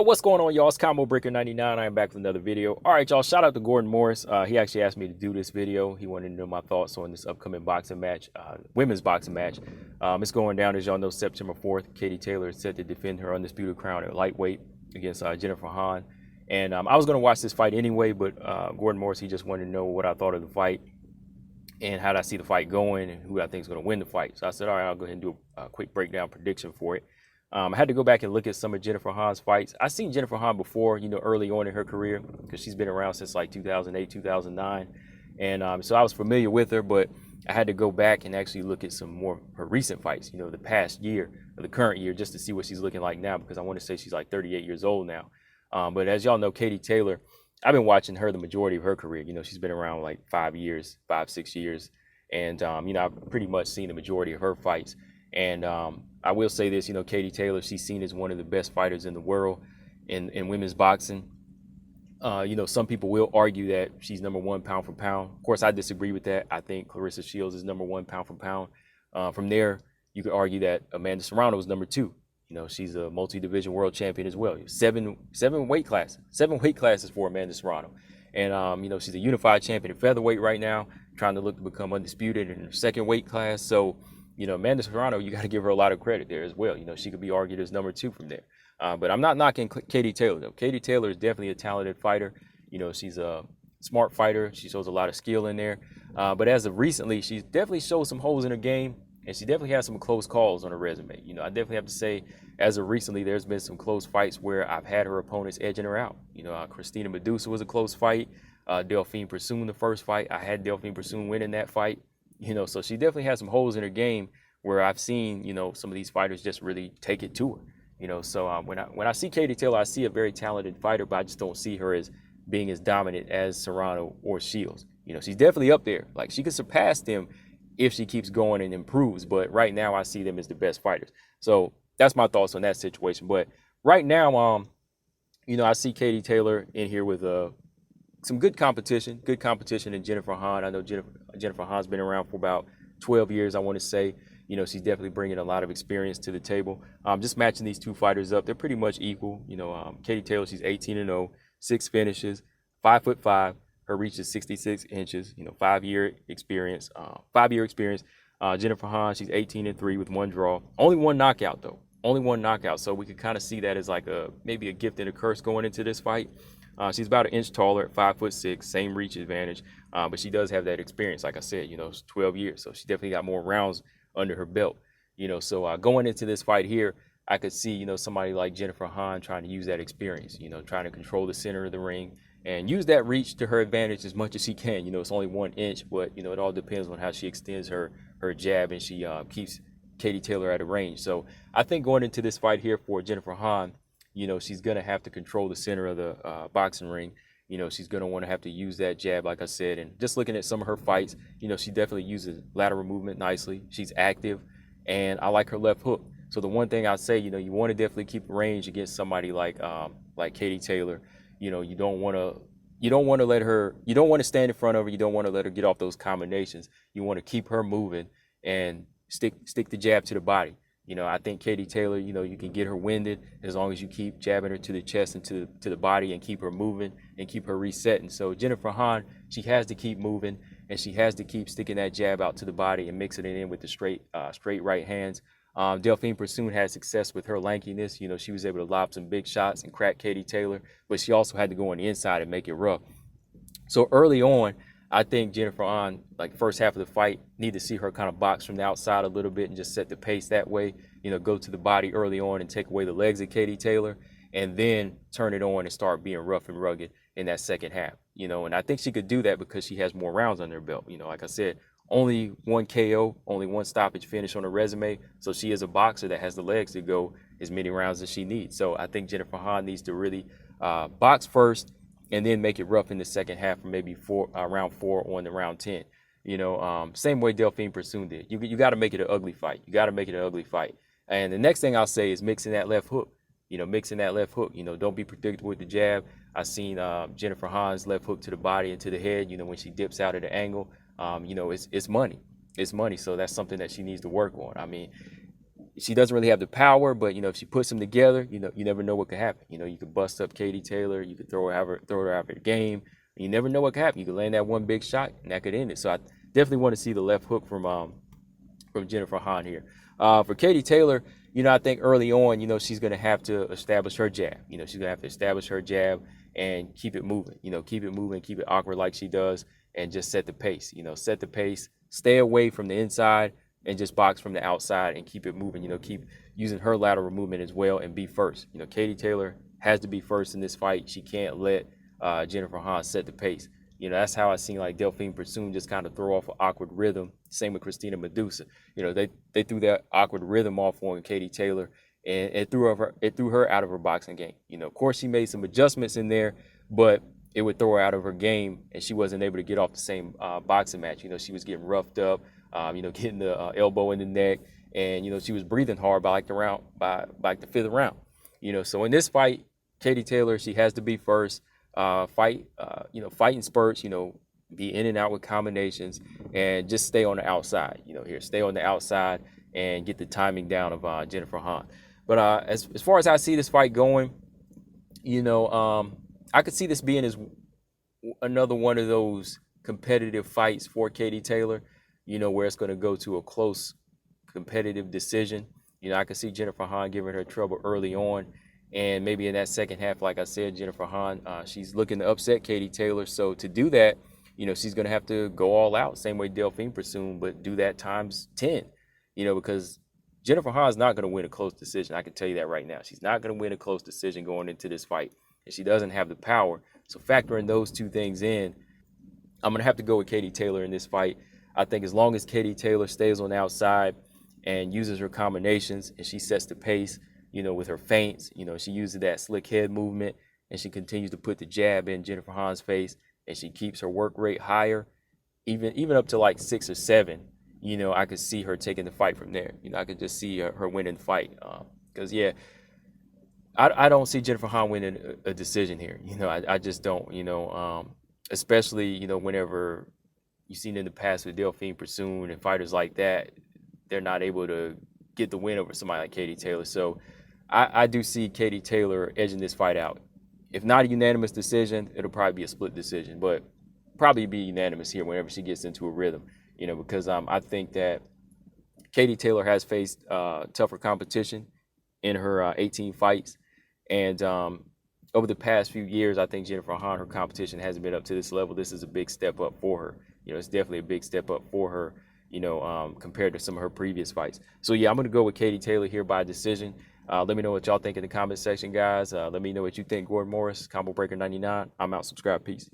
What's going on, y'all? It's Combo Breaker 99. I am back with another video. All right, y'all. Shout out to Gordon Morris. He actually asked me to do this video. He wanted to know my thoughts on this upcoming boxing match, women's boxing match. It's going down, as y'all know, September 4th. Katie Taylor is set to defend her undisputed crown at lightweight against Jennifer Hahn. And I was going to watch this fight anyway, but Gordon Morris, he just wanted to know what I thought of the fight and how I see the fight going and who I think is going to win the fight. So I said, all right, I'll go ahead and do a quick breakdown prediction for it. I had to go back and look at some of Jennifer Hahn's fights. I've seen Jennifer Hahn before, early on in her career, because she's been around since like 2008, 2009. And so I was familiar with her, but I had to go back and actually look at some more of her recent fights, the past year, or the current year, just to see what she's looking like now, because I want to say she's like 38 years old now. But as y'all know, Katie Taylor, I've been watching her the majority of her career. She's been around like 5 years, 5-6 years. And, I've pretty much seen the majority of her fights. And I will say this, Katie Taylor, she's seen as one of the best fighters in the world in women's boxing. Some people will argue that she's number one pound for pound. Of course, I disagree with that. I think Claressa Shields is number one pound for pound. From there, you could argue that Amanda Serrano is number two. She's a multi-division world champion as well. Seven weight classes for Amanda Serrano. And, she's a unified champion in featherweight right now, trying to look to become undisputed in her second weight class. So, Amanda Serrano, you got to give her a lot of credit there as well. She could be argued as number two from there. But I'm not knocking Katie Taylor, though. Katie Taylor is definitely a talented fighter. She's a smart fighter. She shows a lot of skill in there. But as of recently, she's definitely showed some holes in her game, and she definitely has some close calls on her resume. I definitely have to say, as of recently, there's been some close fights where I've had her opponents edging her out. Christina Medusa was a close fight. Delphine Persoon, the first fight, I had Delphine Persoon winning that fight. So she definitely has some holes in her game where I've seen, some of these fighters just really take it to her. So when I see Katie Taylor, I see a very talented fighter, but I just don't see her as being as dominant as Serrano or Shields. She's definitely up there. Like, she could surpass them if she keeps going and improves. But right now, I see them as the best fighters. So that's my thoughts on that situation. But right now, I see Katie Taylor in here with some good competition in Jennifer Hahn. I know Jennifer Hahn's been around for about 12 years, I want to say. She's definitely bringing a lot of experience to the table. Just matching these two fighters up, they're pretty much equal. Katie Taylor, she's 18-0, 6 finishes, 5'5". Her reach is 66 inches. 5-year experience. Jennifer Hahn, she's 18-3 with 1 draw. Only 1 knockout though. Only 1 knockout. So we could kind of see that as like maybe a gift and a curse going into this fight. She's about an inch taller at 5'6", same reach advantage, but she does have that experience. Like I said, it's 12 years, so she definitely got more rounds under her belt. So going into this fight here, I could see, somebody like Jennifer Hahn trying to use that experience, trying to control the center of the ring and use that reach to her advantage as much as she can. It's only 1 inch, but, it all depends on how she extends her jab and she keeps Katie Taylor at a range. So I think going into this fight here for Jennifer Hahn, she's going to have to control the center of the boxing ring. She's going to want to have to use that jab, like I said. And just looking at some of her fights, she definitely uses lateral movement nicely. She's active, and I like her left hook. So the one thing I'd say, you want to definitely keep range against somebody like Katie Taylor. You don't want to let her, you don't want to stand in front of her. You don't want to let her get off those combinations. You want to keep her moving and stick the jab to the body. I think Katie Taylor, you can get her winded as long as you keep jabbing her to the chest and to the body and keep her moving and keep her resetting. So Jennifer Hahn, she has to keep moving and she has to keep sticking that jab out to the body and mixing it in with the straight right hands. Delphine Persoon had success with her lankiness. She was able to lob some big shots and crack Katie Taylor, but she also had to go on the inside and make it rough. So early on, I think Jennifer Hahn, like first half of the fight, need to see her kind of box from the outside a little bit and just set the pace that way. Go to the body early on and take away the legs of Katie Taylor, and then turn it on and start being rough and rugged in that second half. And I think she could do that because she has more rounds under her belt. Like I said, only 1 KO, only 1 stoppage finish on her resume. So she is a boxer that has the legs to go as many rounds as she needs. So I think Jennifer Hahn needs to really box first and then make it rough in the second half from maybe round 4 on to round 10. Same way Delphine Persoon did. You got to make it an ugly fight. And the next thing I'll say is mixing that left hook. Don't be predictable with the jab. I've seen Jennifer Hahn's left hook to the body and to the head, when she dips out at the angle. It's money. So that's something that she needs to work on. I mean, she doesn't really have the power, but if she puts them together, you never know what could happen. You could bust up Katie Taylor, you could throw her out of her game. You never know what could happen. You could land that one big shot, and that could end it. So I definitely want to see the left hook from Jennifer Hahn here. For Katie Taylor, I think early on, she's going to have to establish her jab. She's going to have to establish her jab and keep it moving. Keep it moving, keep it awkward like she does, and just set the pace. Set the pace, stay away from the inside, and just box from the outside and keep it moving. Keep using her lateral movement as well and be first. Katie Taylor has to be first in this fight. She can't let Jennifer Hahn set the pace. That's how I seen like Delphine Persoon just kind of throw off an awkward rhythm. Same with Christina Medusa. They threw that awkward rhythm off on Katie Taylor, and it threw her out of her boxing game. Of course she made some adjustments in there, but it would throw her out of her game, and she wasn't able to get off the same boxing match. She was getting roughed up, getting the elbow in the neck, and she was breathing hard by the fifth round. So in this fight, Katie Taylor, she has to be first. Fight in spurts, be in and out with combinations, and just stay on the outside. Stay on the outside and get the timing down of Jennifer Hahn. But as far as I see this fight going, I could see this being as another one of those competitive fights for Katie Taylor, where it's going to go to a close competitive decision. I could see Jennifer Hahn giving her trouble early on. And maybe in that second half, like I said, Jennifer Hahn, she's looking to upset Katie Taylor. So to do that, she's going to have to go all out, same way Delphine Persoon, but do that times 10, because Jennifer Hahn is not going to win a close decision. I can tell you that right now. She's not going to win a close decision going into this fight, and she doesn't have the power. So factoring those two things in, I'm going to have to go with Katie Taylor in this fight. I think as long as Katie Taylor stays on the outside and uses her combinations and she sets the pace, with her feints, she uses that slick head movement, and she continues to put the jab in Jennifer Hahn's face, and she keeps her work rate higher, even up to like 6 or 7. I could see her taking the fight from there. I could just see her winning the fight. Because I don't see Jennifer Hahn winning a decision here. I just don't. Especially whenever you've seen in the past with Delphine Persoon and fighters like that, they're not able to get the win over somebody like Katie Taylor. So I do see Katie Taylor edging this fight out. If not a unanimous decision, it'll probably be a split decision, but probably be unanimous here whenever she gets into a rhythm, because I think that Katie Taylor has faced tougher competition in her 18 fights. And over the past few years, I think Jennifer Hahn, her competition hasn't been up to this level. This is a big step up for her. It's definitely a big step up for her, compared to some of her previous fights. So yeah, I'm going to go with Katie Taylor here by decision. Let me know what y'all think in the comment section, guys. Let me know what you think. Gordon Morris, Combo Breaker 99. I'm out. Subscribe. Peace.